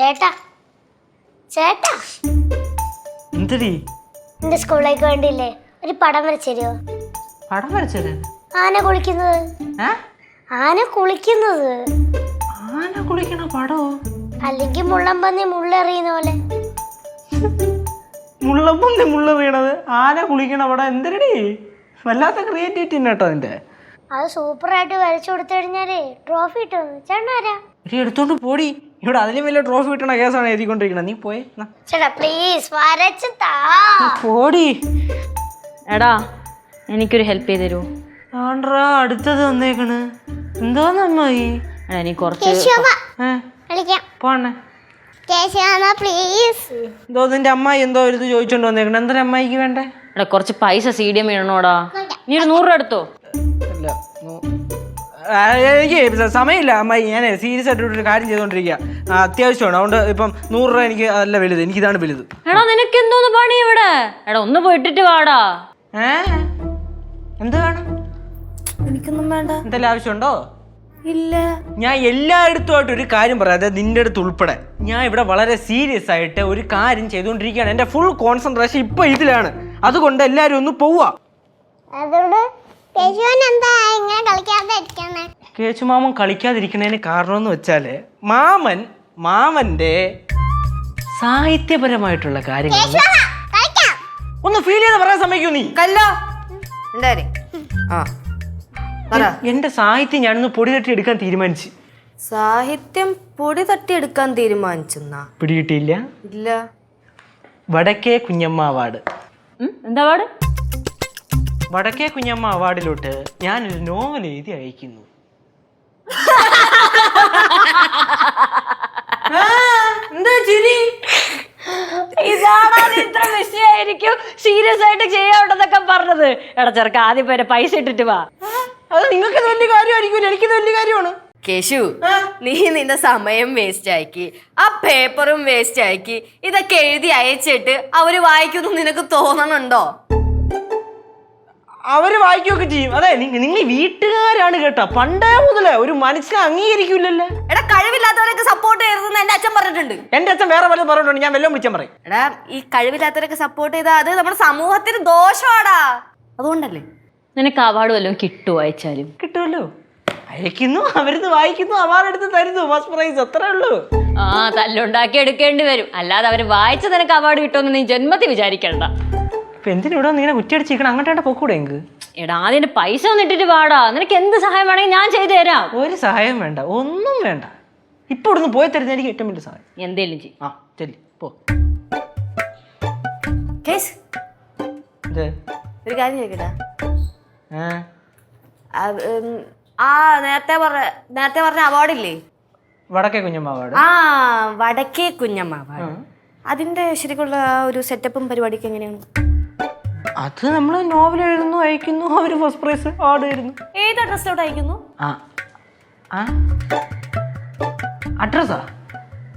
ചേട്ടാ ചേട്ടാ എന്തടി എന്റെ സ്കൂളിലേക്ക് വേണ്ടിയില്ലേ ഒരു പടം വരച്ചോ? പടം വരച്ചത്? ആന കുളിക്കുന്നത്. ആന കുളിക്കുന്നത്. ആന കുളിക്കണ പടോ? അല്ലെങ്കിൽ മുള്ളംപന്നി മുള്ളെറിയുന്ന പോലെ. മുള്ളംപന്നി മുള്ളെറിയണത് ആന കുളിക്കണ പടം എന്തരടി? വല്ലാത്ത ക്രിയേറ്റിവിറ്റി കേട്ടോ അതിന്റെ. അത് സൂപ്പറായിട്ട് വരച്ചു കൊടുത്തു കഴിഞ്ഞാലേ ട്രോഫി കിട്ടും. ചേട്ടനാരാ? എടുത്തോണ്ട് പോടി. ഇവിടെ അതിലും വലിയ ട്രോഫി കിട്ടണ കേസാണ് എഴുതിക്കൊണ്ടിരിക്കണത്. നീ പോയി ചേട്ടാ പ്ലീസ് വരച്ചു താ. പോടി. എടാ എനിക്കൊരു ഹെൽപ്പ് ചെയ്ത് തരൂ. ആണ്ട്രാ അടുത്തത് വന്നേക്കണ്. എന്താന്ന് അമ്മായി? എടാ എനിക്ക് കുറച്ച് പോണേ. പ്ലീസ്. എന്തോ നിന്റെ അമ്മായി എന്തോ ഒരു ഇത് ചോദിച്ചോണ്ട് വന്നേക്കണ. എന്താ അമ്മായിക്ക് വേണ്ടേ? എടാ കുറച്ച് പൈസ CDM ഇടണോടാ. നീ ഒരു 100 രൂപ എടുത്തോ. എനിക്ക് സമയമില്ല അമ്മായി. ഞാൻ സീരിയസ് ആയിട്ട് ഒരു കാര്യം ചെയ്തോണ്ടിരിക്കുക. അത്യാവശ്യമാണ്. അതുകൊണ്ട് ഇപ്പം 100 രൂപ എനിക്ക് അല്ല വലുത്. എനിക്കിതാണ് വലുത്. എടാ നിനക്ക് എന്തോന്ന് പണി ഇവിടെ? എടാ ഒന്ന് പോയിട്ടിട്ട് വാടാ. എന്ത് വേണം? എനിക്കൊന്നും വേണ്ട. എന്തെല്ലാം ആവശ്യമുണ്ടോ? ഇല്ല. ഞാൻ എല്ലായിടത്തുമായിട്ട് ഒരു കാര്യം പറയാം, അതായത് നിന്റെ അടുത്ത് ഉൾപ്പെടെ. ഞാൻ ഇവിടെ വളരെ സീരിയസ് ആയിട്ട് ഒരു കാര്യം ചെയ്തുകൊണ്ടിരിക്കുകയാണ്. എൻ്റെ ഫുൾ കോൺസെൻട്രേഷൻ ഇപ്പൊ ഇതിലാണ്. അതുകൊണ്ട് എല്ലാവരും ഒന്ന് പോവാ. കേശുമാമൻ കളിക്കാതിരിക്കണതിന് കാരണം എന്ന് വെച്ചാല് മാമന്റെ സാഹിത്യപരമായിട്ടുള്ള കാര്യങ്ങൾ ഒന്ന് ഫീൽ ചെയ്ത് പറയാൻ സമ്മതിക്കൂ നീ. എന്റെ സാഹിത്യം ഞാനൊന്ന് പൊടി തട്ടി എടുക്കാൻ തീരുമാനിച്ചു. സാഹിത്യം പൊടി തട്ടിയെടുക്കാൻ തീരുമാനിച്ചെന്നാ? പിടികിട്ടിയില്ല? ഇല്ല. വടക്കേ കുഞ്ഞമ്മ അവാർഡ്. എന്താ അവാർഡ്? വടക്കേ കുഞ്ഞമ്മ അവാർഡിലോട്ട് ഞാനൊരു നോവൽ എഴുതി അയക്കുന്നു. എന്താ ചിരി? ഇതാണോ ഇത്ര വിഷയായിരിക്കും സീരിയസ് ആയിട്ട് ചെയ്യാവുന്നതൊക്കെ പറഞ്ഞത്? എടാ ചെറുക്ക ആദ്യം പേരെ പൈസ ഇട്ടിട്ട് വാ. അത് നിങ്ങൾക്ക് വലിയ കാര്യമായിരിക്കും, എനിക്കിത് വലിയ കാര്യമാണ്. കേശു, നീ നിന്റെ സമയം വേസ്റ്റ് ആക്കി, ആ പേപ്പറും വേസ്റ്റ് ആക്കി, ഇതൊക്കെ എഴുതി അയച്ചിട്ട് അവര് വായിക്കുന്നു നിനക്ക് തോന്നണുണ്ടോ? അവര് വായിക്കുകയൊക്കെ ചെയ്യും. അതെ, നിങ്ങൾ വീട്ടുകാരാണ് കേട്ടോ. പണ്ടേ മുതലേ ഒരു മനുഷ്യനെ അംഗീകരിക്കൂലല്ലോ. എടാ കഴിവില്ലാത്തവരൊക്കെ സപ്പോർട്ട് ചെയ്യരുതെന്ന് എന്റെ അച്ഛൻ പറഞ്ഞിട്ടുണ്ട്. എന്റെ അച്ഛൻ വേറെ പലതും പറഞ്ഞിട്ടുണ്ട്. ഞാൻ വല്ലതും വിളിച്ചാൻ പറയും. എടാ ഈ കഴിവില്ലാത്തവരൊക്കെ സപ്പോർട്ട് ചെയ്താൽ അത് നമ്മുടെ സമൂഹത്തിന് ദോഷമാടാ. അതുകൊണ്ടല്ലേ നിനക്ക് അവാർഡ് വല്ലതും കിട്ടുമോ? അയച്ചാലും കിട്ടുമല്ലോ. അയക്കുന്നു, അവരിത് വായിക്കുന്നു, അവാർഡ് എടുത്ത് തരുന്നു, ഫസ്റ്റ് പ്രൈസ്. അത്രേ ഉള്ളൂ. തല്ലുണ്ടാക്കി എടുക്കേണ്ടി വരും. അല്ലാതെ അവര് വായിച്ച നിനക്ക് അവാർഡ് കിട്ടുമെന്ന് നീ ജന്മത്തിൽ വിചാരിക്കണ്ട. ഇപ്പൊ എന്തിനൂടെ നീ കുറ്റിയടിച്ചിരിക്കണം? അങ്ങോട്ടേ പോക്കൂടെ എങ്ക്? എടാ അതിന്റെ പൈസ ഒന്ന് ഇട്ടിട്ട് വാടാ. നിനക്ക് എന്ത് സഹായം വേണമെങ്കിൽ ഞാൻ ചെയ്തു തരാം. ഒരു സഹായം വേണ്ട, ഒന്നും വേണ്ട. ഇപ്പൊ ഇവിടുന്ന് പോയി തരുന്ന എനിക്ക് ഏറ്റവും വലിയ സഹായം. എന്തേലും ചെയ്യും. ചെല്ലി പോ. ഒരു കാര്യം ചോദിക്കട്ടാ. നേരത്തെ പറഞ്ഞ അവാർഡില്ലേ, വടക്കേ കുഞ്ഞമ്മ അവാർഡ്? വടക്കേ കുഞ്ഞമ്മ അവാർഡ്. അതിന്റെ ശരിക്കുള്ള ഒരു സെറ്റപ്പും പരിപാടിക്ക് എങ്ങനെയാണ്? അത് നമ്മള് നോവൽ എഴുതുന്നു, അയക്കുന്നു, അവര് ഫസ്റ്റ് പ്രൈസ് അവാർഡ് തരുന്നു. ഏത് അഡ്രസ്സിലോട്ട് അയക്കുന്നു? അഡ്രസ്സാ?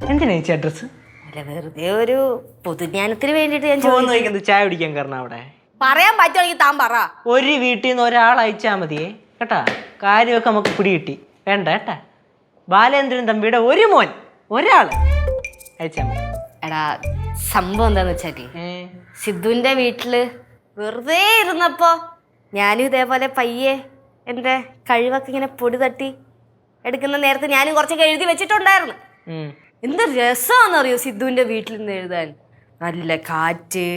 എന്തിനാ ചേച്ചി അഡ്രസ്? അല്ല, വെറുതെ ഒരു പൊതുജ്ഞാനത്തിന് വേണ്ടിട്ട് ഞാൻ ചോദിക്കുന്നത്. ചായ കുടിക്കാൻ കാരണം അവിടെ പറയാൻ പറ്റുമെങ്കിൽ താൻ പറ. ഒരു വീട്ടിൽ നിന്ന് ഒരാൾ അയച്ചാൽ മതിയേ കേട്ടാ. കാര്യമൊക്കെ നമുക്ക് പിടികിട്ടി. വേണ്ട കേട്ടാ. ബാലേന്ദ്രൻ തമ്പിയുടെ ഒരു മോൻ, ഒരാള് അയച്ചാൽ മതി. എടാ സംഭവം എന്താന്ന് വെച്ചാല്, സിദ്ധുവിന്റെ വീട്ടില് വെറുതെ ഇരുന്നപ്പോ ഞാനും ഇതേപോലെ പയ്യെ എന്റെ കഴിവൊക്കെ ഇങ്ങനെ പൊടി തട്ടി എടുക്കുന്ന നേരത്തെ ഞാനും കുറച്ചൊക്കെ എഴുതി വെച്ചിട്ടുണ്ടായിരുന്നു. എന്ത് രസമാണെന്നറിയോ സിദ്ധുവിന്റെ വീട്ടിൽ നിന്ന് എഴുതാൻ. നല്ല കാറ്റ്,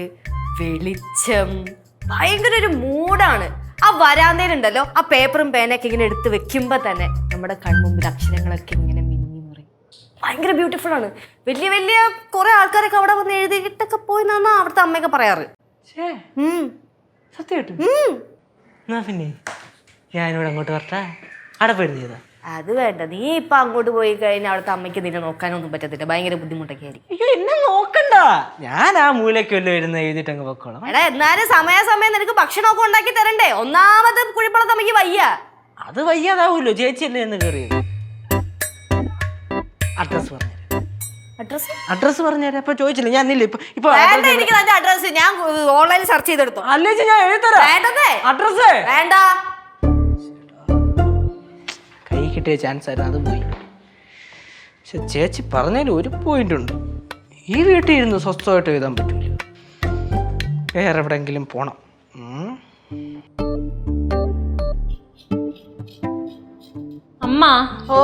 വെളിച്ചം, ഭയങ്കര ഒരു മൂഡാണ്. ആ വരാന്തയിലുണ്ടല്ലോ, ആ പേപ്പറും പേനൊക്കെ ഇങ്ങനെ എടുത്ത് വെക്കുമ്പോ തന്നെ നമ്മുടെ കൺമുമ്പിൽ അക്ഷരങ്ങളൊക്കെ ഇങ്ങനെ മിന്നി മറിയും. ഭയങ്കര ബ്യൂട്ടിഫുൾ ആണ്. വലിയ വലിയ കുറെ ആൾക്കാരൊക്കെ അവിടെ വന്ന് എഴുതിയിട്ടൊക്കെ പോയി എന്നാ അവിടുത്തെ അമ്മയൊക്കെ പറയാറ്. സത്യമായിട്ട്? എന്നാ പിന്നെ ഞാനിവിടെ അങ്ങോട്ട് വരട്ടെ. അവിടെ പോയിരുന്നു ചെയ്താ? അത് വേണ്ട, നീ ഇപ്പൊ അങ്ങോട്ട് പോയി കഴിഞ്ഞാൽ അവിടുത്തെ അമ്മയ്ക്ക് നിന്നെ നോക്കാനൊന്നും പറ്റത്തില്ല. ഭയങ്കര ബുദ്ധിമുട്ടൊക്കെ ആയിരിക്കും. അയ്യോ എന്നെ നോക്കണ്ട, ഞാൻ ആ മൂലയ്ക്ക് വല്ലതും ഇരുന്ന് എഴുതിട്ട് അങ്ങ് വെക്കോളാം. എടാ എന്നാലും സമയാസമയം നിനക്ക് ഭക്ഷണമൊക്കെ ഉണ്ടാക്കി തരണ്ടേ? ഒന്നാമത് കുഴിപ്പളത്ത് അമ്മയ്ക്ക് വയ്യ. അത് വയ്യാതാവൂല്ലോ, ചേച്ചിയല്ലേ എന്ന് കയറിയത്. അഡ്രസ് പറഞ്ഞു. അഡ്രസ് പറഞ്ഞുതരാം. അപ്പൊ ചോദിച്ചില്ല ഞാൻ ഇപ്പൊ എനിക്ക് തന്റെ അഡ്രസ് ഞാൻ ഓൺലൈനിൽ സെർച്ച് ചെയ്തെടുത്തു. അല്ലേ ഞാൻ എഴുതരാം. അഡ്രസ് വേണ്ട. കൈ കിട്ടിയ ചാൻസ് ആയിരുന്നു, അത് പോയി. പക്ഷെ ചേച്ചി പറഞ്ഞതിൽ ഒരു പോയിന്റ് ഉണ്ട്. ഈ വീട്ടിൽ ഇരുന്ന് സ്വസ്ഥമായിട്ട് എഴുതാൻ പറ്റൂല. വേറെ എവിടെയെങ്കിലും പോണം. അമ്മ ഓ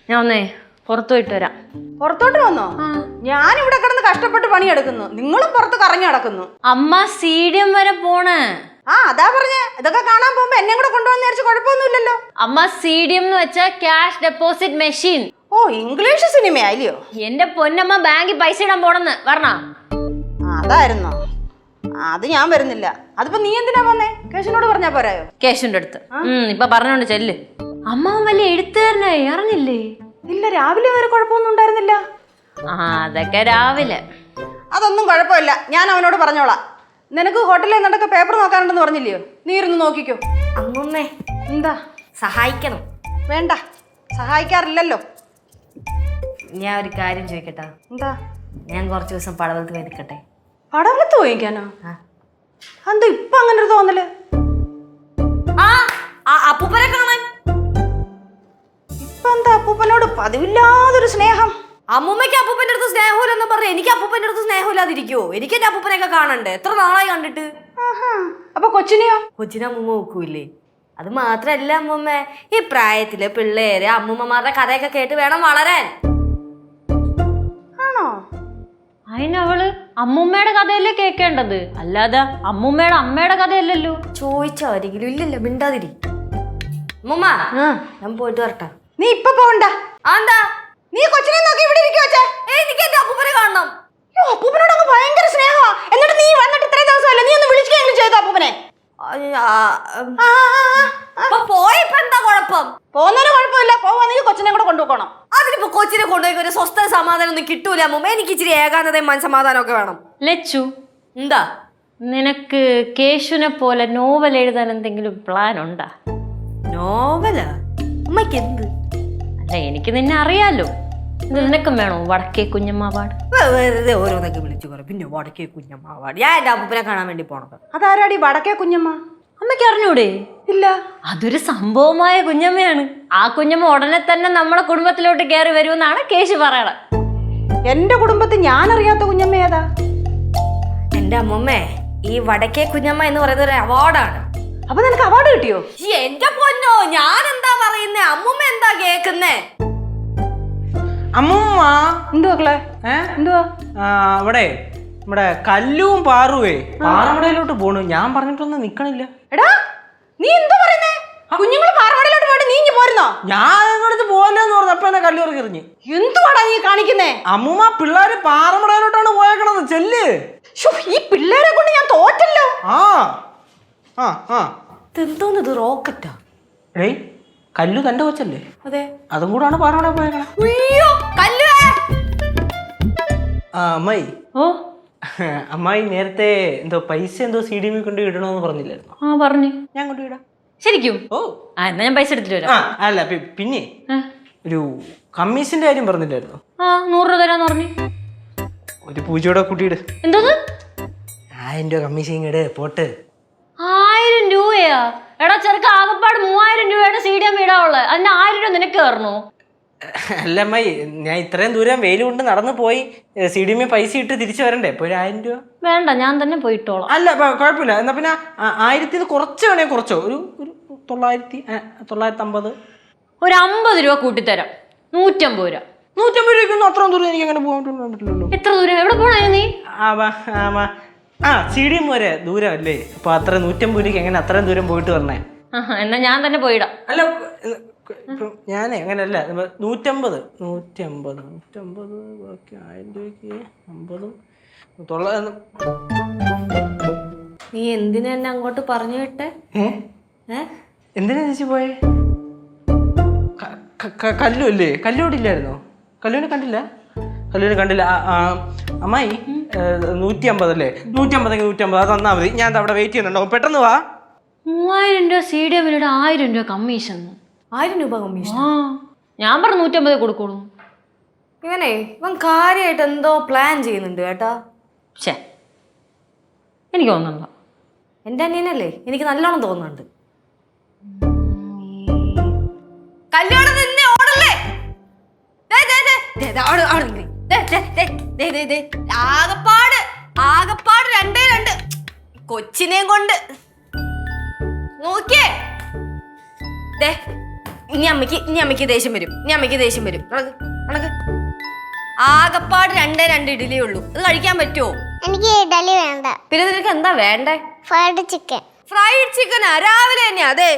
ഞാൻ ഒന്നേ പുറത്തു പോയിട്ട് വരാം. പുറത്തോട്ട് വന്നോ? ഞാൻ ഇവിടെ കിടന്ന് കഷ്ടപ്പെട്ട് പണിയെടുക്കുന്നു, നിങ്ങളും പുറത്ത് കറങ്ങി നടക്കുന്നു. അമ്മ സ്റ്റേഡിയം വരെ പോണേ. അതാ പറഞ്ഞേ, ഇതൊക്കെ കാണാൻ പോകുമ്പോ എന്നെ കൂടെ കൊണ്ടുവന്ന് വിചാരിച്ച് കുഴപ്പമൊന്നുമില്ലല്ലോ. അമ്മ സ്റ്റേഡിയം എന്ന് വെച്ചാൽ ക്യാഷ് ഡെപ്പോസിറ്റ് മെഷീൻ. ഓ ഇംഗ്ലീഷ് സിനിമയായില്ലയോ? എന്റെ പൊന്നമ്മ ബാങ്കിൽ പൈസ ഇടാൻ പോണെന്ന് പറഞ്ഞാ. അതായിരുന്നോ? അത് ഞാൻ വരുന്നില്ല. അതിപ്പോ നീ എന്തിനാ വന്നേ? കേശുനോട് പറഞ്ഞാ പോരായോ? കേശുന്റെ അടുത്ത് ഇപ്പൊ പറഞ്ഞോണ്ട് ചെല്ല്. അമ്മ വലിയ എഴുത്തുകാരനായി അറിഞ്ഞില്ലേ? ഇല്ല, രാവിലെ വരെ കുഴപ്പമൊന്നും ഉണ്ടായിരുന്നില്ല. അതൊക്കെ രാവിലെ. അതൊന്നും കുഴപ്പമില്ല, ഞാൻ അവനോട് പറഞ്ഞോളാം. നിനക്ക് ഹോട്ടലിൽ നിന്നൊക്കെ പേപ്പർ നോക്കാനുണ്ടെന്ന് പറഞ്ഞില്ലയോ? നീ ഇരുന്ന് നോക്കിക്കോ. അമ്മൂമ്മേ എന്താ? സഹായിക്കണം. വേണ്ട, സഹായിക്കാറില്ലല്ലോ. ഞാൻ ഒരു കാര്യം ചോദിക്കട്ടെ? എന്താ? ഞാൻ കുറച്ച് ദിവസം പടവലത്ത് പോയി നിൽക്കട്ടെ. പടവലത്ത് പോയിക്കാനോ? എന്താ ഇപ്പൊ അങ്ങനെ ഒരു തോന്നല്? അപ്പൂപ്പനെ കാണാൻ. ഇപ്പൊ എന്താ അപ്പൂപ്പനോട് പതിവില്ലാതൊരു സ്നേഹം? അമ്മൂമ്മയ്ക്ക് അപ്പൂപ്പന്റെ അടുത്ത് സ്നേഹമില്ലെന്ന് പറഞ്ഞ എനിക്ക് അപ്പൂപ്പന്റെ അടുത്ത് സ്നേഹമില്ലാതിരിക്കുവോ? എനിക്ക് എന്റെ അപ്പൂപ്പനെയൊക്കെ കാണണ്ടേ? എത്ര നാളായി കണ്ടിട്ട്. അപ്പൊ കൊച്ചിനെയോ? കൊച്ചിനെ അമ്മൂമ്മ നോക്കൂല്ലേ? അത് മാത്രല്ല അമ്മൂമ്മ, ഈ പ്രായത്തില് പിള്ളേര് അമ്മൂമ്മമാരുടെ കഥയൊക്കെ കേട്ട് വേണം വളരാൻ. ആണോ? അതിനവള് അമ്മൂമ്മയുടെ കഥയല്ലേ കേക്കേണ്ടത്, അല്ലാതെ അമ്മൂമ്മയുടെ അമ്മയുടെ കഥയല്ലല്ലോ. ചോദിച്ചായിരിക്കും. ഇല്ലല്ലോ, മിണ്ടാതിരി. അമ്മൂമ്മ ഞാൻ പോയിട്ട് വരട്ടെ. നീ ഇപ്പൊ പോവണ്ട. എന്താ? നീ കൊച്ചിനെ നോക്കി ഇവിടെ ഇരിക്കുവോ? എനിക്ക് എന്റെ അപ്പൂപ്പനെ കാണണം. അപ്പൂപ്പനോട് അങ്ങ് ഭയങ്കര സ്നേഹമാ. എന്നിട്ട് നീ വന്നിട്ട് ഇത്രയും ദിവസമല്ലേ, നീ ഒന്ന് വിളിക്കുകയെങ്കിലും ചെയ്തോ അപ്പൂപ്പനെ? പോയപ്പോ എന്താ കുഴപ്പം? പോകുന്നതിന് കുഴപ്പമില്ല, പോവാണെങ്കിൽ കൊച്ചിനെ കൂടെ കൊണ്ടുപോകണം. അതിനിപ്പോ കൊച്ചിനെ കൊണ്ടുപോയി ഒരു സ്വസ്ഥ സമാധാനം ഒന്നും കിട്ടൂല അമ്മൂമ്മ. എനിക്ക് ഇച്ചിരി ഏകാന്തതയും മനസമാധാനം ഒക്കെ വേണം. ലച്ചു, എന്താ? നിനക്ക് കേശുനെ പോലെ നോവൽ എഴുതാൻ എന്തെങ്കിലും പ്ലാൻ ഉണ്ടാ? നോവലാ? അമ്മയ്ക്ക് എന്ത്? അല്ല, എനിക്ക് നിന്നെ അറിയാലോ. ഇത് നിനക്കും വേണോ വടക്കേ കുഞ്ഞമ്മ അവാർഡ്? വെറുതെ ഓരോന്നൊക്കെ വിളിച്ചു പറയും. പിന്നെ വടക്കേ കുഞ്ഞമ്മ അവാർഡ്. ഞാൻ എന്റെ അപ്പൂപ്പനെ കാണാൻ വേണ്ടി പോണത്. അതാരാടി വടക്കേ കുഞ്ഞമ്മ? അമ്മയ്ക്ക് അറിഞ്ഞൂടെ? ഇല്ല. അതൊരു സംഭവമായ കുഞ്ഞമ്മയാണ്. ആ കുഞ്ഞമ്മ ഉടനെ തന്നെ നമ്മളെ കുടുംബത്തിലോട്ട് കയറി വരുമെന്നാണ് കേശു പറയണത്. എന്റെ കുടുംബത്തിൽ ഞാൻ അറിയാത്ത കുഞ്ഞമ്മ ഏതാ? എന്റെ അമ്മമ്മേ, ഈ വടക്കേ കുഞ്ഞമ്മ എന്ന് പറയുന്ന ഒരു അവാർഡാണ്. അപ്പൊ നിനക്ക് അവാർഡ് കിട്ടിയോ? എന്റെ പൊന്നോ, ഞാൻ എന്താ പറയുന്നേ? അമ്മൂമ്മ എന്താ കേക്കുന്നേ? അമ്മൂമ്മ എന്തുവാ ക്ലേ? എന്തുവാ? അവിടെ നമ്മുടെ കല്ലും പാറുവേ പാറമടയിലോട്ട് പോണു. ഞാൻ പറഞ്ഞിട്ടൊന്നും നിക്കണില്ല. എടാ നീ എന്താ പറയുന്നേ? കുഞ്ഞുങ്ങള് പാറമടയിലോട്ട് പോയിട്ട് നീ ഇങ്ങ് പോരുന്നോ? ഞാൻ അങ്ങോട്ട് പോലെന്ന് പറഞ്ഞു. അപ്പൊ എന്നെ കല്ലൂർക്ക് എറിഞ്ഞ്. എന്തുവാടാ നീ കാണിക്കുന്നേ? അമ്മൂമ്മ പിള്ളേര് പാറമടയിലോട്ടാണ് പോയേക്കണത്. ചെല്ല്. ഈ പിള്ളേരെ കൊണ്ട് ഞാൻ തോറ്റല്ലോ. എന്തോന്ന് ഇത്, റോക്കറ്റാ? ഏയ്, കല്ലു തന്റെ കൊച്ചല്ലേ? അതെ. അതും കൂടാണ് പാറമട പോയേക്കണേ. അമ്മായി. ഓ അമ്മായി നേരത്തെ എന്തോ പൈസ എന്തോ CDM കൊണ്ട് ഇടണോന്ന് പറഞ്ഞില്ലായിരുന്നു? പറഞ്ഞു. ഞാൻ കൊണ്ടുവിടാം. ശരിക്കും? ഓ എന്നാ ഞാൻ പൈസ എടുത്തിട്ട് വരാം. അല്ല പിന്നെ ഒരു കമ്മീഷന്റെ കാര്യം പറഞ്ഞില്ലായിരുന്നു? 100 രൂപ തരാന്ന് പറഞ്ഞു. ഒരു പൂജയോടെ കൂട്ടിയിട്. എന്തോന്ന്? 1000 രൂപ കമ്മീഷൻ ഇട് പോട്ട്. 1000 രൂപയാ? എടാ ചെറുക്ക, ആകപ്പാട് 3000 രൂപയുടെ CDM ഇടാവുള്ളത്. അതിന് 1000 രൂപ നിനക്ക് കയറണോ? അല്ല അമ്മായി, ഞാൻ ഇത്രയും ദൂരം വെയിൽ കൊണ്ട് നടന്നു പോയി CDM പൈസ ഇട്ട് തിരിച്ചു വരണ്ടേ? ഇപ്പൊ 1000 രൂപ വേണ്ട, ഞാൻ തന്നെ പോയിട്ടോളാം. അല്ല കുഴപ്പമില്ല. എന്നാ പിന്നെ 1000 കുറച്ച് വേണേ കുറച്ചോ, ഒരു 950. ഒരു 50 രൂപ കൂട്ടിത്തരാം. 150 രൂപ. 150 രൂപയ്ക്കൊന്നും അത്രയും ദൂരം എനിക്ക് അങ്ങനെ പോകാൻ പറ്റില്ലല്ലോ. എത്ര ദൂരം? എവിടെ പോണേ നീ? CDM വരെ ദൂരം അല്ലേ? അപ്പൊ അത്ര 150 രൂപയ്ക്ക് എങ്ങനെ അത്രയും ദൂരം പോയിട്ട് വരണേ? എന്നാ ഞാൻ തന്നെ പോയിടാം. അല്ല ഞാനേ അങ്ങനെയല്ല. 150 ബാക്കി 1000 രൂപയ്ക്ക് 50 നീ എന്തിനാ എന്നെ അങ്ങോട്ട് പറഞ്ഞു വിട്ടെ? എന്തിനാ ചേച്ചി പോയേ? കല്ലു അല്ലേ? കല്ലോട് ഇല്ലായിരുന്നോ? കല്ലുവിനെ കണ്ടില്ല. അമ്മായി 150 അല്ലേ? 150 അത് തന്നാ മതി. ഞാൻ അവിടെ വെയിറ്റ് ചെയ്യുന്നുണ്ടോ? പെട്ടെന്ന് വാ. 3000 രൂപ CDM 1000 രൂപ കമ്മീഷൻ. 1000 രൂപ കമ്മീഷൻ? ഞാൻ പറഞ്ഞു 150 കൊടുക്കോളൂ. ഇവനെ ഇവൻ കാര്യമായിട്ട് എന്തോ പ്ലാൻ ചെയ്യുന്നുണ്ട് കേട്ടാ. ശേ, എനിക്ക് തോന്നുന്നുണ്ടോ? എന്റെ അനിയനല്ലേ, എനിക്ക് നല്ലോണം തോന്നുന്നുണ്ട്. കല്യാണം നിന്നെ ഓടല്ലേ? ആകപ്പാട് 2 കൊച്ചിനെയും കൊണ്ട് നോക്കിയേ. ഇനി അമ്മയ്ക്ക് ദേഷ്യം വരും. ആകപ്പാട് 2 ഇഡലിയേ ഉള്ളൂ. ഇത് കഴിക്കാൻ പറ്റുമോ? എനിക്ക് ഇഡലി വേണ്ട. പിന്നെ നിനക്ക് എന്താ വേണ്ടേ? Fried chicken. ഫ്രൈഡ് ചിക്കനാ? രാവിലെ തന്നെ. അതെ,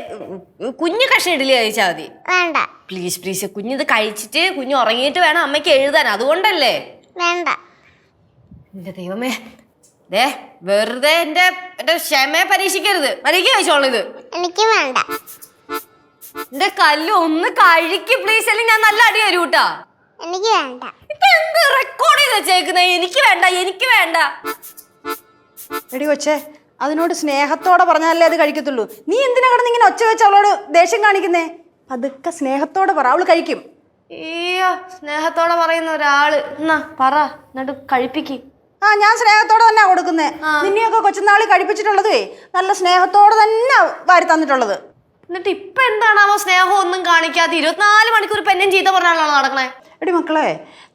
കുഞ്ഞു കഷ്ണം ഇഡലി കഴിച്ചാൽ മതി. വേണ്ട. പ്ലീസ് കുഞ്ഞിത് കഴിച്ചിട്ട് കുഞ്ഞ് ഉറങ്ങിയിട്ട് വേണം അമ്മയ്ക്ക് എഴുതാൻ. അതുകൊണ്ടല്ലേ. വേണ്ട. എന്റെ ദൈവമേ, വെറുതെ എന്റെ ക്ഷമയെ പരീക്ഷിക്കരുത്. മര്യാദയ്ക്ക് കഴിച്ചോളൂ ഇത്. എനിക്ക് വേണ്ട. എന്റെ കല്ല് ഒന്ന് കഴിക്ക് പ്ലീസ്, അല്ലെങ്കിൽ ഞാൻ നല്ല അടി തരൂ കേട്ടാ. എനിക്ക് വേണ്ട. ഇപ്പൊ എന്ത് റെക്കോർഡ് ചെയ്ത് വെച്ചേക്കുന്നേ? എനിക്ക് വേണ്ട. എടി കൊച്ചേ, അതിനോട് സ്നേഹത്തോടെ പറഞ്ഞാലേ അത് കഴിക്കത്തുള്ളൂ. നീ എന്തിനാ കിടന്ന് ഇങ്ങനെ ഒച്ച വെച്ച് അവളോട് ദേഷ്യം കാണിക്കുന്നേ? അതൊക്കെ സ്നേഹത്തോടെ പറ, അവള് കഴിക്കും. അയ്യോ, സ്നേഹത്തോടെ പറയുന്ന ഒരാള്. എന്നാ പറ, എന്നിട്ട് കഴിപ്പിക്ക്. ഞാൻ സ്നേഹത്തോടെ തന്നെ കൊടുക്കുന്നേ. നിന്നെയൊക്കെ കൊച്ചുനാളി കഴിപ്പിച്ചിട്ടുള്ളതേ നല്ല സ്നേഹത്തോടെ തന്നെ വാരി തന്നിട്ടുള്ളത്. എന്നിട്ട് ഇപ്പൊ എന്താണാവോ സ്നേഹം ഒന്നും കാണിക്കാതെ 24 മണിക്കൂർ പെണ്ണും ചീത്ത പറഞ്ഞാണോ നടക്കണേ? എടി മക്കളെ,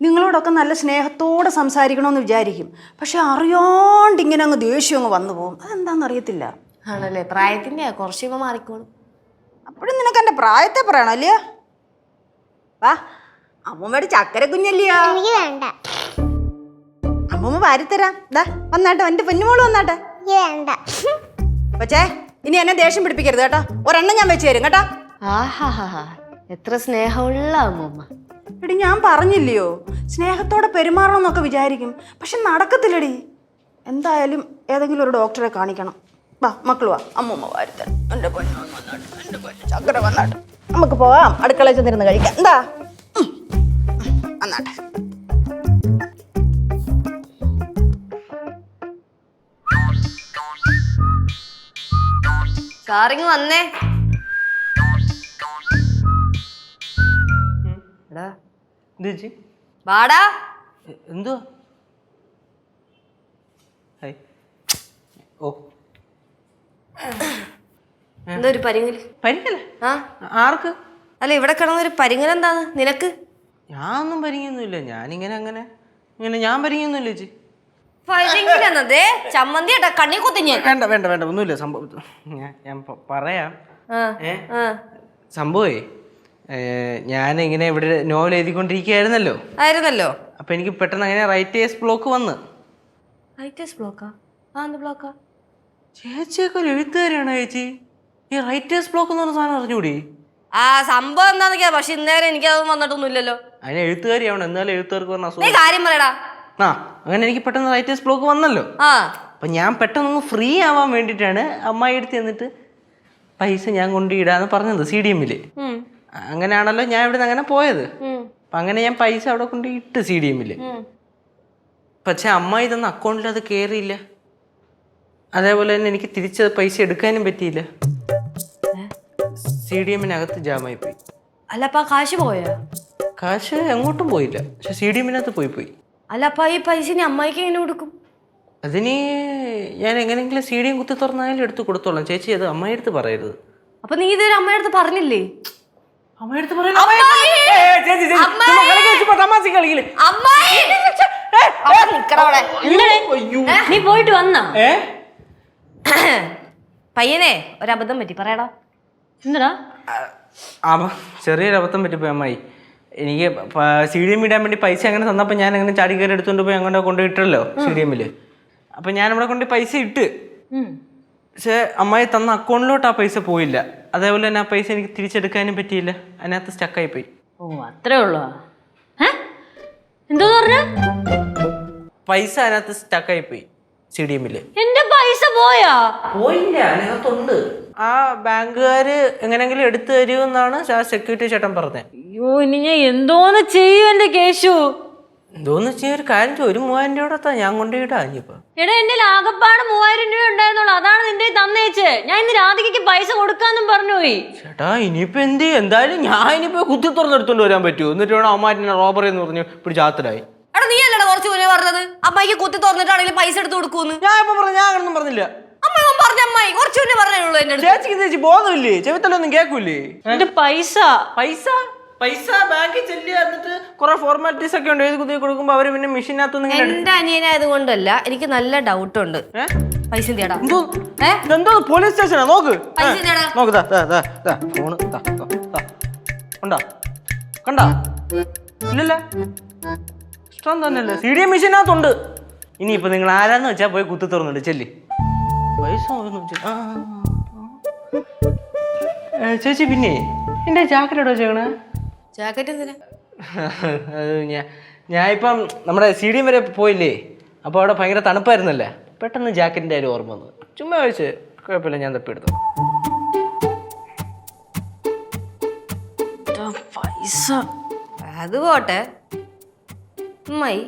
നിങ്ങളോടൊക്കെ നല്ല സ്നേഹത്തോടെ സംസാരിക്കണമെന്ന് വിചാരിക്കും. പക്ഷെ അറിയാണ്ട് ഇങ്ങനെ അങ്ങ് ദേഷ്യം അങ്ങ് വന്നു പോകും. അതെന്താന്ന് അറിയത്തില്ല. ആണല്ലേ? പ്രായത്തിന്റെ കുറച്ച് ഇപ്പൊ മാറിക്കോളും. അപ്പോഴും നിനക്ക് എൻ്റെ പ്രായത്തെ പറയണം അല്ലയോ? വാ, അമ്മൂമ്മയുടെ ചക്കര കുഞ്ഞല്ലയോ? എനിക്ക് വേണ്ട. അമ്മൂമ്മ വാരിത്തരാം. വന്നാട്ടെ, എൻ്റെ പൊന്നുമോള് വന്നാട്ടെ. എനിക്ക് വേണ്ട. പക്ഷേ ഇനി എന്നെ ദേഷ്യം പിടിപ്പിക്കരുത് കേട്ടോ. ഒരെണ്ണം ഞാൻ വെച്ച് തരും കേട്ടോ. ആഹാ, എത്ര സ്നേഹമുള്ള അമ്മൂമ്മ. എടി, ഞാൻ പറഞ്ഞില്ലയോ സ്നേഹത്തോടെ പെരുമാറണം എന്നൊക്കെ വിചാരിക്കും. പക്ഷെ നടക്കത്തില്ലടി. എന്തായാലും ഏതെങ്കിലും ഒരു ഡോക്ടറെ കാണിക്കണം. വാ മക്കൾ വാ, അമ്മൂമ്മ വാരിത്തരാം. എൻ്റെ പൊന്നു വന്നാട്ടെ, എൻ്റെ പൊന്നു ചക്കര വന്നാട്ടെ. നമുക്ക് പോവാം, അടുക്കളയിൽ ചെന്നിരുന്ന് കഴിക്കാം. എന്താ വന്നാട്ടെ. കാറിങ് വന്നേ. വാടാ. എന്തുവാ? ഓ, എന്താ ഒരു പരിങ്ങല്? പരിങ്ങല്ലേ? ആ, ആർക്ക്? അല്ല, ഇവിടെ കിടന്നൊരു പരിങ്ങൽ എന്താന്ന് നിനക്ക്? ഞാനൊന്നും പരിങ്ങൊന്നുമില്ല. ഇങ്ങനെ ഞാൻ പരിങ്ങൊന്നുമില്ല ചേച്ചി. പരിങ്ങലെന്നതേ ചമ്മന്തി ഏട്ടാ കണ്ണി കുത്തിഞ്ഞ്. വേണ്ട ഒന്നുമില്ല. സംഭവം ഞാൻ പറയാം. സംഭവേ, ഞാനിങ്ങനെ ഇവിടെ നോവൽ എഴുതിക്കൊണ്ടിരിക്കുകയായിരുന്നല്ലോ. അപ്പൊ എനിക്ക് പെട്ടെന്ന് അങ്ങനെ റൈറ്റേഴ്സ് ബ്ലോക്ക് വന്ന്. ചേച്ചിയൊക്കെ ഒരു എഴുത്തുകാരിയാണോ ചേച്ചി? ഈ റൈറ്റേഴ്സ് ബ്ലോക്ക് എന്ന് പറഞ്ഞ സാധനം അറിഞ്ഞൂടി? ആ സംഭവം എന്താന്നൊക്കെയാ. പക്ഷെ ഇന്നേരം എനിക്കതൊന്നും വന്നിട്ടൊന്നുമില്ലല്ലോ. അതിന് എഴുത്തുകാരിയാവണം, എന്നാലും എഴുത്തുകാർക്ക് പറഞ്ഞ അസുഖം. കാര്യം പറയടാ. അങ്ങനെ എനിക്ക് പെട്ടെന്ന് റൈറ്റേഴ്സ് ബ്ലോക്ക് വന്നല്ലോ. അപ്പൊ ഞാൻ പെട്ടെന്ന് ഫ്രീ ആവാൻ വേണ്ടിയിട്ടാണ് അമ്മായി എടുത്ത് എന്നിട്ട് പൈസ ഞാൻ കൊണ്ടുപോയിടാന്ന് പറഞ്ഞത് CDM-ല്. അങ്ങനെയാണല്ലോ ഞാൻ ഇവിടെ നിന്ന് അങ്ങനെ പോയത്. അപ്പൊ അങ്ങനെ ഞാൻ പൈസ അവിടെ കൊണ്ട് ഇട്ട് CDM-ല്. പക്ഷെ അമ്മായി തന്ന അക്കൗണ്ടിൽ അത് കയറിയില്ല. അതേപോലെ തന്നെ എനിക്ക് തിരിച്ചത് പൈസ എടുക്കാനും പറ്റിയില്ല. CDM-നകത്ത് ജാമായി പോയി. അല്ല, അപ്പൊ കാശ് പോയാ? കാശ് എങ്ങോട്ടും പോയില്ല, പക്ഷെ CDM-നകത്ത് പോയി. അല്ല, അപ്പൊ ഈ പൈസ ഇനി അമ്മായിക്ക് എങ്ങനെ കൊടുക്കും? അതിന് ഞാൻ എങ്ങനെയെങ്കിലും CDM കുത്തി തുറന്നാലും എടുത്ത് കൊടുത്തോളാം ചേച്ചി. അത് അമ്മയുടെ അടുത്ത് പറയരുത്. അപ്പൊ നീ ഇതൊരു അമ്മയുടെ അടുത്ത് പറഞ്ഞില്ലേ? അമ്മയുടെ അടുത്ത് നീ പോയിട്ട് വന്നാ? പയ്യനെ ഒരബദ്ധം പറ്റി, പറയടാ. എന്താ? ചെറിയൊരു അബദ്ധം പറ്റിപ്പോയി അമ്മായി. എനിക്ക് CDM ഇടാൻ വേണ്ടി പൈസ അങ്ങനെ തന്നപ്പോൾ ഞാൻ അങ്ങനെ ചാടി കയറി എടുത്തുകൊണ്ട് പോയി അങ്ങനെ കൊണ്ടുപോയിട്ടല്ലോ CDM-ല്. അപ്പം ഞാൻ അവിടെ കൊണ്ട് പൈസ ഇട്ട്. പക്ഷെ അമ്മായി തന്ന അക്കൗണ്ടിലോട്ട് ആ പൈസ പോയില്ല. അതേപോലെ തന്നെ ആ പൈസ എനിക്ക് തിരിച്ചെടുക്കാനും പറ്റിയില്ല. അതിനകത്ത് സ്റ്റക്കായി പോയി. ഓ, അത്രേ ഉള്ളൂ. എന്തോന്ന് പറഞ്ഞ? പൈസ അതിനകത്ത് സ്റ്റക്കായി പോയി CDM-ല്. എന്റെ പൈസ പോയാ? പോയില്ല, അതിനകത്തുണ്ട്. ആ ബാങ്കുകാര് എങ്ങനെങ്കിലും എടുത്തു തരുമെന്നാണ് ആ സെക്യൂരിറ്റി ചേട്ടൻ പറഞ്ഞത്. അയ്യോ, ഇനി ഞാൻ എന്തോന്ന് ചെയ്യും എന്റെ കേശു? എന്തോന്ന് ചെയ്യാൻ ഒരു കാര്യം, 1,000 രൂപ ഞാൻ കൊണ്ടുപോയിട്ടാ. ഇനിയിപ്പോ എടാ, എന്റെ ആകപ്പാട് 3000 രൂപ ഉണ്ടായിരുന്നുള്ളൂ. അതാണ് നിന്റെ തന്നേച്ച്. ഞാൻ ഇന്ന് രാധികയ്ക്ക് പൈസ കൊടുക്കാന്നും പറഞ്ഞു പോയി. ചേട്ടാ, ഇനിയിപ്പോ എന്ത് ചെയ്യും? എന്തായാലും ഞാൻ ഇനിയിപ്പോ കുത്തി തുറന്നെടുത്തോണ്ട് വരാൻ പറ്റുമോ? എന്നിട്ട് വേണം അമ്മാറ്റിനെ റോബറി എന്ന് പറഞ്ഞു പിടിച്ചാത്തരായി. എടാ, നീ അല്ലടാ കുറച്ച് മുന്നേ പറഞ്ഞത് അമ്മായിക്ക് കുത്തി തുറന്നിട്ടാണെങ്കിലും പൈസ എടുത്ത് കൊടുക്കൂന്ന്. ഞാൻ ഇപ്പൊ പറഞ്ഞു, ഞാൻ അങ്ങനൊന്നും പറഞ്ഞില്ല. പറഞ്ഞ അമ്മായി കുറച്ചു മുന്നേ പറഞ്ഞുള്ളൂ. എന്റെ ചേച്ചിക്ക് ചേച്ചി ബോധമില്ലേ? ചെവിത്തലൊന്നും കേൾക്കൂലേ? എന്റെ പൈസ പൈസ ബാങ്കിൽ ചെല്ലുക, എന്നിട്ട് കുറെ ഫോർമാലിറ്റീസ് ഒക്കെ ഉണ്ട്, എഴുതി കുത്തി കൊടുക്കുമ്പോ അവര് പിന്നെ മെഷീനകത്തൊന്നും എന്റെ അനിയനായത് കൊണ്ടല്ല, എനിക്ക് നല്ല ഡൗട്ട് ഉണ്ട്. പൈസ എന്തിയാടാ? എന്തോ പോലീസ് സ്റ്റേഷനാ? നോക്ക് പൈസ എന്തിയാടാ? നോക്ക് ഫോണ് ഉണ്ടോ? കണ്ടാ? ഇല്ലല്ലേ? ഇഷ്ടം തന്നെയല്ലേ? CDM മെഷീനകത്തുണ്ട്. ഇനിയിപ്പോ നിങ്ങൾ ആരാന്ന് വെച്ചാ പോയി കുത്തി തുറന്നിട്ട് ചെല്ലി പൈസ. ചേച്ചി പിന്നെ എന്റെ ജാക്കറ്റ് എവിടെ വെച്ചേക്കണേ? ജാക്കറ്റ് എന്തിനാ? അത് ഞാൻ ഇപ്പം നമ്മുടെ CDM വരെ പോയില്ലേ, അപ്പോൾ അവിടെ ഭയങ്കര തണുപ്പായിരുന്നല്ലേ, പെട്ടെന്ന് ജാക്കറ്റിൻ്റെ കാര്യം ഓർമ്മ വന്നു. ചുമ്മാ ചോദിച്ചു, കുഴപ്പമില്ല, ഞാൻ തപ്പിയെടുത്തു. പൈസ അത് പോട്ടെ അമ്മായി,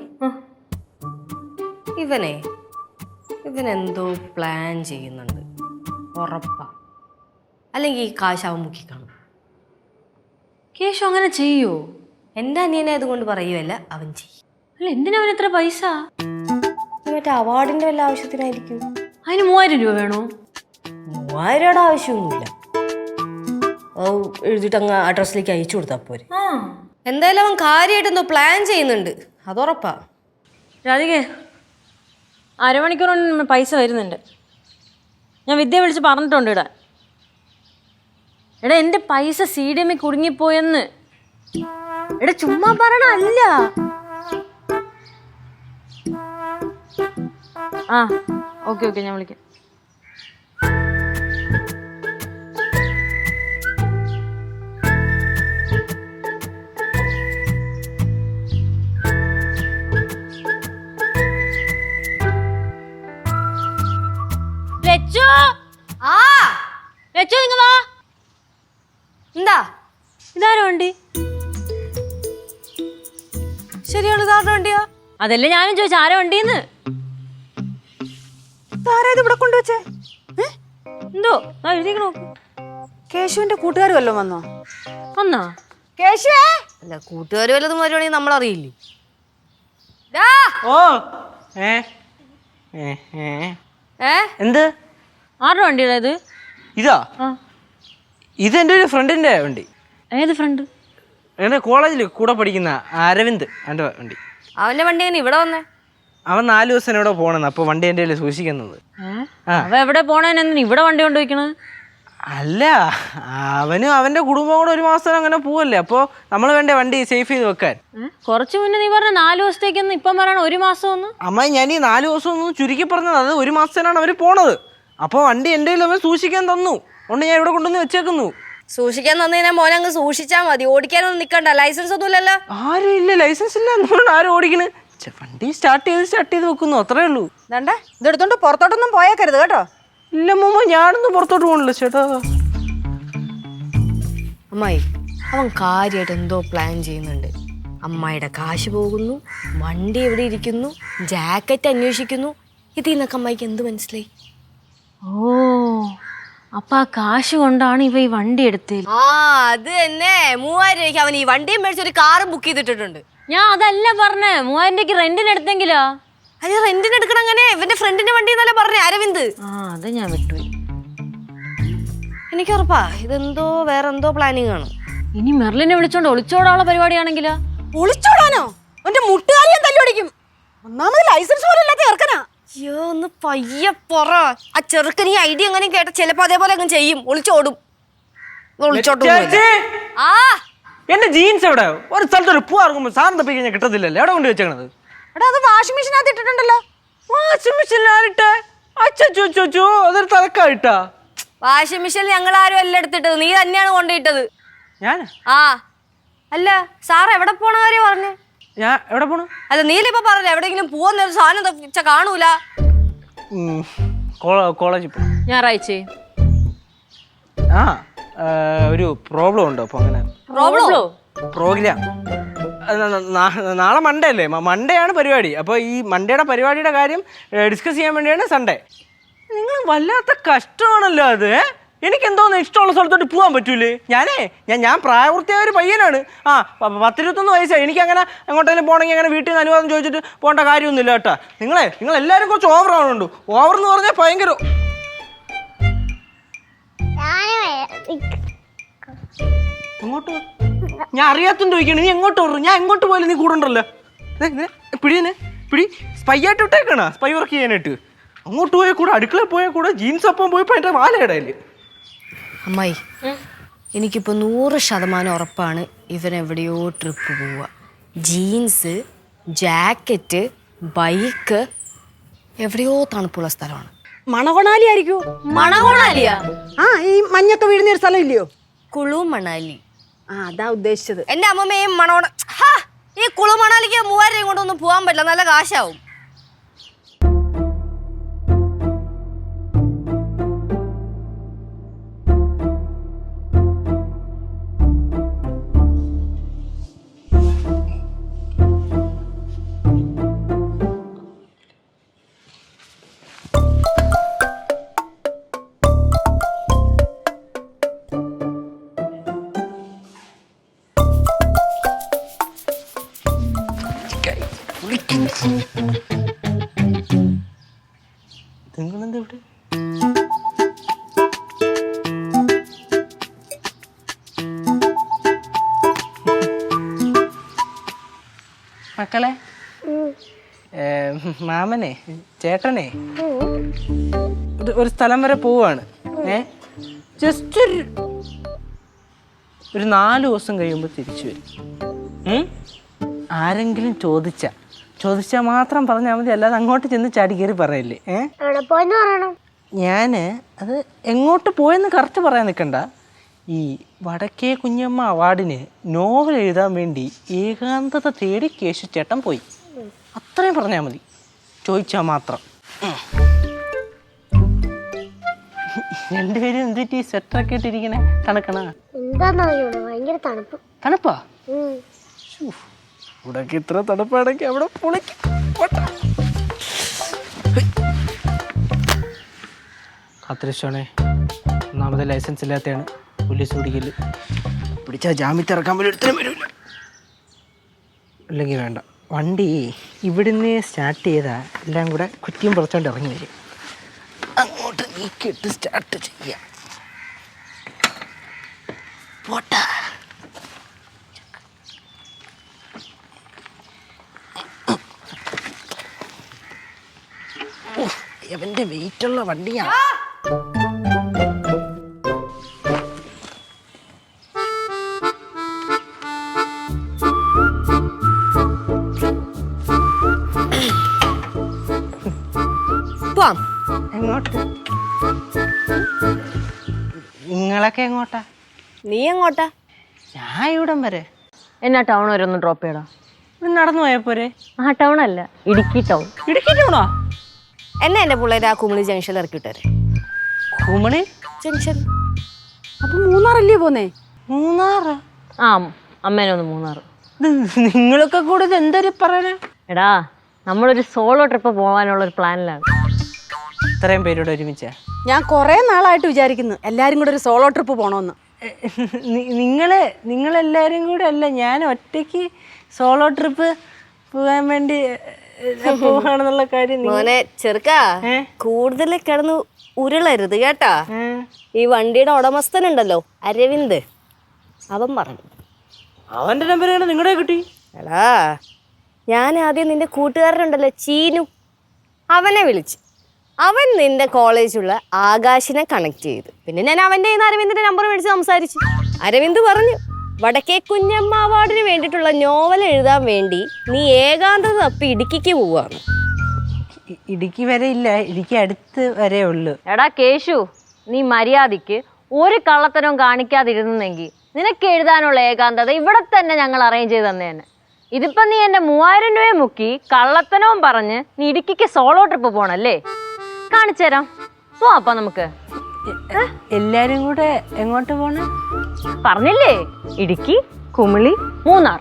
ഇവനെന്തോ പ്ലാൻ ചെയ്യുന്നുണ്ട്, ഉറപ്പാ. അല്ലെങ്കിൽ ഈ കാശ് അവൻ മുക്കിക്കാണും. കേശു അങ്ങനെ ചെയ്യോ? എൻ്റെ അനിയനെ അതുകൊണ്ട് പറയുമല്ല, അവൻ ചെയ്യും. അല്ല, എന്തിനാ അവൻ എത്ര പൈസ? മറ്റേ അവാർഡിന്റെ വല്ല ആവശ്യത്തിനായിരിക്കും. അതിന് 3000 രൂപ വേണോ? 3000 രൂപയുടെ ആവശ്യമൊന്നുമില്ല, എഴുതിയിട്ട് അങ്ങ് അഡ്രസ്സിലേക്ക് അയച്ചു കൊടുത്താൽ പോരെ. എന്തായാലും അവൻ കാര്യമായിട്ട് എന്തോ പ്ലാൻ ചെയ്യുന്നുണ്ട്, അതുറപ്പാ. രാധികേ, അരമണിക്കൂർ പൈസ വരുന്നുണ്ട്. ഞാൻ വിദ്യ വിളിച്ച് പറഞ്ഞിട്ടുണ്ട് ഇടാൻ. എടാ, എൻ്റെ പൈസ CDM കുടുങ്ങിപ്പോയെന്ന്. എടാ, ചുമ്മാ പറയണല്ല. ആ, ഓക്കെ, ഞാൻ വിളിക്കാം. ലച്ചു, ഇങ്ങ് വാ. എന്താ ഇതാരോ വണ്ടി? ശരിയാണ്, ഇതാരുടെ വണ്ടിയാ? അതല്ലേ ഞാനും ചോദിച്ചു, ആരോ വണ്ടിന്ന്. ഇവിടെ കൊണ്ടുവച്ചേ എന്തോ എഴുതിക്കണോ? കേശുവിന്റെ കൂട്ടുകാർ വല്ലതും വന്നോ? വന്നോ? കേശുവേ, അല്ല, കൂട്ടുകാർ വല്ലതും വരുവാണെങ്കിൽ നമ്മൾ അറിയില്ലേ. ഓ എന്ത്? ആരുടെ വണ്ടിയുടെ ഇത്? ഇതാ, ഇതെന്റെ ഒരു ഫ്രണ്ടിന്റെ വണ്ടി. ഏത് ഫ്രണ്ട്? എന്റെ കോളേജിൽ കൂടെ പഠിക്കുന്ന അരവിന്ദ്, എൻ്റെ വണ്ടി. അവന്റെ വണ്ടി എങ്ങനെ ഇവിടെ വന്നേ? അവൻ 4 ദിവസം ഇവിടെ പോണെന്ന്, അപ്പൊ വണ്ടി എൻ്റെ കയ്യിൽ സൂക്ഷിക്കുന്നത്. അവ എവിടെ പോണേനെന്ന് ഇവിടെ വണ്ടി കൊണ്ടുവയ്ക്കണത്? അല്ല, അവനും അവന്റെ കുടുംബം കൂടെ 1 മാസം അങ്ങനെ പോവല്ലേ, അപ്പോൾ നമ്മൾ വേണ്ട വണ്ടി സേഫ് ചെയ്ത് വെക്കാൻ. കുറച്ചു മുന്നേ നീ പറഞ്ഞ 4 ദിവസത്തേക്കൊന്ന്, ഇപ്പം പറയണ 1 മാസം ഒന്ന്. അമ്മ, ഞാൻ ഈ 4 ദിവസം ഒന്നും ചുരുക്കി പറഞ്ഞത്, അത് 1 മാസത്തിനാണ് അവർ പോണത്. അപ്പോൾ വണ്ടി എൻ്റെ കയ്യിൽ അവൻ സൂക്ഷിക്കാൻ തന്നു, അതുകൊണ്ട് ഞാൻ ഇവിടെ കൊണ്ടുവന്ന് വെച്ചേക്കുന്നു. സൂക്ഷിക്കാൻ തന്നതിനെ മോനെ അങ്ങ് സൂക്ഷിച്ചാൽ മതി, ഓടിക്കാനൊന്നും നിൽക്കണ്ട. ലൈസൻസ് ഒന്നും ഇല്ലല്ലോ? ആരും ഇല്ല, ലൈസൻസ് ഇല്ല, എന്തുകൊണ്ട് ആരും ഓടിക്കണ്? വണ്ടി സ്റ്റാർട്ട് ചെയ്ത് വെക്കുന്നു, അത്രേ ഉള്ളൂ. വേണ്ടേ, ഇതെടുത്തോണ്ട് പുറത്തോട്ടൊന്നും പോയേക്കരുത് കേട്ടോ. ഇല്ല മുമ്പ് ഞാനൊന്നും പുറത്തോട്ട് പോകണില്ല ചേട്ടാ. അമ്മായി, അവൻ കാര്യമായിട്ട് എന്തോ പ്ലാൻ ചെയ്യുന്നുണ്ട്. അമ്മായിയുടെ കാശ് പോകുന്നു, വണ്ടി എവിടെ ഇരിക്കുന്നു, ജാക്കറ്റ് അന്വേഷിക്കുന്നു. ഇതിൽ നിന്നൊക്കെ അമ്മായിക്ക് എന്ത് മനസ്സിലായി? ഓ, അപ്പൊ ആ കാശ് കൊണ്ടാണ് ഇവ ഈ വണ്ടി എടുത്തത്. ആ, അത് തന്നെ. 3000 രൂപയ്ക്ക് അവൻ ഈ വണ്ടിയും മേടിച്ച് ഒരു കാറും ബുക്ക് ചെയ്തിട്ടിട്ടുണ്ട്. ഞാൻ അതല്ല പറഞ്ഞേ, 3000 രൂപയ്ക്ക് റെന്റിന് എടുത്തെങ്കിലാ. അത് റെന്റിന് എടുക്കണം. അങ്ങനെ ഇവന്റെ ഫ്രണ്ടിന്റെ വണ്ടി എന്നല്ലേ പറഞ്ഞേ, അരവിന്ദ്. അത് ഞാൻ വിട്ടുപോയി. എനിക്ക് ഉറപ്പാ ഇതെന്തോ വേറെന്തോ പ്ലാനിങ് ആണ്. ഇനി മെർലിനെ വിളിച്ചോണ്ട് ഒളിച്ചോടാനുള്ള പരിപാടിയാണെങ്കിലാ? ഒളിച്ചോടാനോ? എന്റെ മുട്ടുകാരിയും തല്ലുപിടിക്കും. ഒന്നാമത് ലൈസൻസ് പോലും ഇല്ലാത്ത ചെറുക്കനാ. അയ്യോ, ഒന്ന് പയ്യെ പറ. ആ ചെറുക്കൻ ഈ ഐഡിയ എങ്ങനെ കേട്ട ചിലപ്പോ അതേപോലെ അങ്ങ് ചെയ്യും, ഒളിച്ചോടും. ആ, എന്റെ ജീൻസ് എവിടെ? ഒരു സ്ഥലത്ത് ഒരു പൂ ഇറങ്ങുമ്പോൾ സാധനം തപ്പി കഴിഞ്ഞാൽ കിട്ടത്തില്ലല്ലോ, എവിടെ കൊണ്ട് വെച്ചേക്കണത്? എടാ, അത് വാഷിംഗ് മെഷീനകത്ത് ഇട്ടിട്ടുണ്ടല്ലോ. വാഷിംഗ് മെഷീനിലായിട്ടെ? അച്ചോ, അതൊരു തലക്കായിട്ടാ. വാഷിംഗ് മെഷീൻ ഞങ്ങൾ ആരും എല്ലാം എടുത്തിട്ടത്, നീ തന്നെയാണ് കൊണ്ടിട്ടത്. ഞാൻ അല്ല, സാർ എവിടെ പോണ കാര്യം പറഞ്ഞേ? ഞാൻ എവിടെ പോണു? അല്ല, നീലിപ്പോ പറഞ്ഞില്ല എവിടെയെങ്കിലും പോകുന്ന ഒരു സാധനം കാണൂല. കോളേജിൽ പോകും. ഞായറാഴ്ച ഒരു പ്രോബ്ലം ഉണ്ടോ? അപ്പൊ അങ്ങനെ പ്രോഗ്രാം നാളെ മൺഡേ അല്ലേ? മൺഡേ ആണ് പരിപാടി. അപ്പോൾ ഈ മൺഡേയുടെ പരിപാടിയുടെ കാര്യം ഡിസ്കസ് ചെയ്യാൻ വേണ്ടിയാണ് സൺഡേ. നിങ്ങൾ വല്ലാത്ത കഷ്ടമാണല്ലോ അത്. എനിക്കെന്തോന്ന് ഇഷ്ടമുള്ള സ്ഥലത്തോട്ട് പോകാൻ പറ്റൂലേ? ഞാൻ പ്രായപൂർത്തിയായ ഒരു പയ്യനാണ്. 10-21 വയസ്സായി. എനിക്കങ്ങനെ എങ്ങോട്ടെങ്കിലും പോകണമെങ്കിൽ അങ്ങനെ വീട്ടിൽ നിന്ന് അനുവാദം ചോദിച്ചിട്ട് പോകേണ്ട കാര്യമൊന്നുമില്ല കേട്ടോ. നിങ്ങളെല്ലാവരും കുറച്ച് ഓവറാണുണ്ട്. ഓവർ എന്ന് പറഞ്ഞാൽ ഭയങ്കര. ഇങ്ങോട്ട് ഞാൻ അറിയാത്തോണ്ട് ചോദിക്കണേ. നീ എങ്ങോട്ട് ഓടും? ഞാൻ എങ്ങോട്ട് പോയാലും നീ കൂടെ ഉണ്ടല്ലോ. പിടി സ്പൈ ആയിട്ട് വിട്ടേക്കണ, സ്പൈ വർക്ക് ചെയ്യാനായിട്ട്. അങ്ങോട്ട് പോയാൽ കൂടെ, അടുക്കള പോയാൽ കൂടെ, ജീൻസ് അപ്പം പോയപ്പോ എന്റെ വാലയിടയില്. അമ്മായി, എനിക്കിപ്പോൾ 100% ഉറപ്പാണ് ഇവനെവിടെയോ ട്രിപ്പ് പോവുക. ജീൻസ്, ജാക്കറ്റ്, ബൈക്ക്, എവിടെയോ തണുപ്പുള്ള സ്ഥലമാണ്. മണകൊണാലി ആയിരിക്കൂ. മണകോണാലിയാ? ആ, ഈ മഞ്ഞൊക്കെ വീഴുന്ന ഒരു സ്ഥലം ഇല്ലയോ? കുളു മണാലി. ആ, അതാ ഉദ്ദേശിച്ചത്. എൻ്റെ അമ്മമ്മയും ഈ കുളു മണാലിക്ക് 3000 രൂപ കൊണ്ടൊന്നും പോകാൻ പറ്റില്ല, നല്ല കാശാവും. നിങ്ങളെന്താ ഇവിടെ? മക്കളെ, മാമനെ, ചേട്ടനെ ഒരു സ്ഥലം വരെ പോവാണ്. ജസ്റ്റ് ഒരു 4 ദിവസം കഴിയുമ്പോൾ തിരിച്ചു വരും. ആരെങ്കിലും ചോദിച്ചാൽ മാത്രം പറഞ്ഞാൽ മതി, അല്ലാതെ അങ്ങോട്ട് ചെന്ന് ചാടി കയറി പറയല്ലേ. ഞാന് അത് എങ്ങോട്ട് പോയെന്ന് കറക്റ്റ് പറയാൻ നിൽക്കണ്ട. ഈ വടക്കേ കുഞ്ഞമ്മ അവാർഡിന് നോവൽ എഴുതാൻ വേണ്ടി ഏകാന്തത തേടി കേശു ചേട്ടൻ പോയി. അത്രയും പറഞ്ഞാൽ മതി, ചോദിച്ചാൽ മാത്രം. രണ്ടുപേരും എന്തിട്ട് ഈ സ്വെറ്ററൊക്കെ ഇട്ടിരിക്കണേ? തണുക്കണ? തണുപ്പാ? ഇവിടൊക്കെ ഇത്ര തണുപ്പാണെങ്കിൽ അവിടെ പൊളിക്കും. കാത്തിരിച്ചോണേ, ഒന്നാമത് ലൈസൻസ് ഇല്ലാത്തതാണ്, പോലീസ് പിടിക്കല്. പിടിച്ചാൽ ജാമ്യത്തിൽ ഇറക്കാൻ പോലും എടുത്താലും വരില്ല. അല്ലെങ്കിൽ വേണ്ട, വണ്ടി ഇവിടുന്ന് സ്റ്റാർട്ട് ചെയ്താൽ എല്ലാം കൂടെ കുറ്റിയും പുറത്തോണ്ട് ഇറങ്ങി വരും. അങ്ങോട്ട് നീക്കിയിട്ട് സ്റ്റാർട്ട് ചെയ്യാം. പോട്ടാ. അവന്റെ വെയിറ്റുള്ള വണ്ടിയാണ്. എങ്ങോട്ട്? നിങ്ങളൊക്കെ എങ്ങോട്ടാ? നീ എങ്ങോട്ടാ? ഞാൻ ഇവിടം വരെ. എന്നാ ടൗൺ വരെ ഒന്ന് ഡ്രോപ്പ് ചെയ്യടാ. നടന്നു പോയപ്പോരെ? ആ ടൗൺ അല്ല, ഇടുക്കി ടൗൺ. ഇടുക്കി ടൗണോ? എന്നെ എൻ്റെ പിള്ളേരെ ആ കുമിളി ജംഗ്ഷനിൽ ഇറക്കി വിട്ടേരെ. കുമളി ജംഗ്ഷൻ? അപ്പൊ മൂന്നാറല്ലേ പോന്നേ? മൂന്നാറ്? ആ, അമ്മേനെ ഒന്ന് മൂന്നാറ്. നിങ്ങളൊക്കെ കൂടെ ഇത് എന്തൊരു പറയണേ? എടാ, നമ്മളൊരു സോളോ ട്രിപ്പ് പോകാനുള്ള ഒരു പ്ലാനിലാണ്. ഇത്രയും പേരോട് ഒരുമിച്ചാ? ഞാൻ കുറെ നാളായിട്ട് വിചാരിക്കുന്നു എല്ലാരും കൂടെ ഒരു സോളോ ട്രിപ്പ് പോണോന്ന്. നിങ്ങളെല്ലാരും കൂടെ അല്ല, ഞാൻ ഒറ്റയ്ക്ക് സോളോ ട്രിപ്പ് പോകാൻ വേണ്ടി പോവാണെന്നുള്ള കാര്യം. മോനെ ചെറുക്കാ, കൂടുതൽ കിടന്ന് ഉരുളരുത് കേട്ടാ. ഈ വണ്ടിയുടെ ഉടമസ്ഥനുണ്ടല്ലോ അരവിന്ദ്, അവൻ പറഞ്ഞു. അവന്റെ നമ്പർ നിങ്ങളുടെ കിട്ടി? എടാ, ഞാൻ ആദ്യം നിന്റെ കൂട്ടുകാരനുണ്ടല്ലോ ചീനു, അവനെ വിളിച്ചു. അവൻ നിന്റെ കോളേജുള്ള ആകാശിനെ കണക്ട് ചെയ്തു. പിന്നെ ഞാൻ അവൻ്റെ കയ്യിൽ നിന്ന് അരവിന്ദിന്റെ നമ്പർ മേടിച്ച് സംസാരിച്ചു. അരവിന്ദ് പറഞ്ഞു, വടക്കേ കുഞ്ഞമ്മ അവാർഡിന് വേണ്ടിയിട്ടുള്ള നോവൽ എഴുതാൻ വേണ്ടി നീ ഏകാന്തത തപ്പി ഇടുക്കിക്ക് പോവാണ്. ഇടുക്കി വരെ ഇല്ല, ഇടുക്കി അടുത്ത് വരെ ഉള്ളു. എടാ കേശു, നീ മര്യാദയ്ക്ക് ഒരു കള്ളത്തനവും കാണിക്കാതിരുന്നെങ്കിൽ നിനക്ക് എഴുതാനുള്ള ഏകാന്തത ഇവിടെ തന്നെ ഞങ്ങൾ അറേഞ്ച് ചെയ്ത് തന്നേനെ. ഇതിപ്പം നീ എൻ്റെ 3000 രൂപയെ മുക്കി കള്ളത്തനവും പറഞ്ഞ് നീ ഇടുക്കിക്ക് സോളോ ട്രിപ്പ് പോണല്ലേ? കാണിച്ചു തരാം, പോവാ നമുക്ക്. എല്ലാരും കൂടെ എങ്ങോട്ട് പോണേ പറഞ്ഞില്ലേ? ഇടുക്കി, കുമിളി, മൂന്നാർ.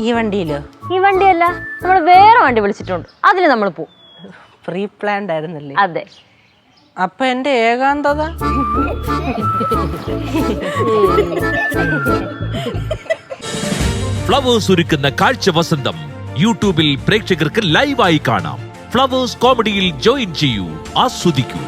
ഈ വണ്ടിയിലോ? ഈ വണ്ടിയല്ല, നമ്മൾ വേറെ വണ്ടി വിളിച്ചിട്ടുണ്ട്, അതിൽ നമ്മൾ പോവും. പ്രീ പ്ലാൻഡ് ആയിരുന്നല്ലേ? അതെ. അപ്പൊ എന്റെ ഏകാന്തത? ഫ്ലവേഴ്സ് ഒരുക്കുന്ന കാഴ്ച വസന്തം യൂട്യൂബിൽ പ്രേക്ഷകർക്ക് ലൈവായി കാണാം. ഫ്ലവേഴ്സ് കോമഡിയിൽ ജോയിൻ ചെയ്യൂ, ആസ്വദിക്കൂ.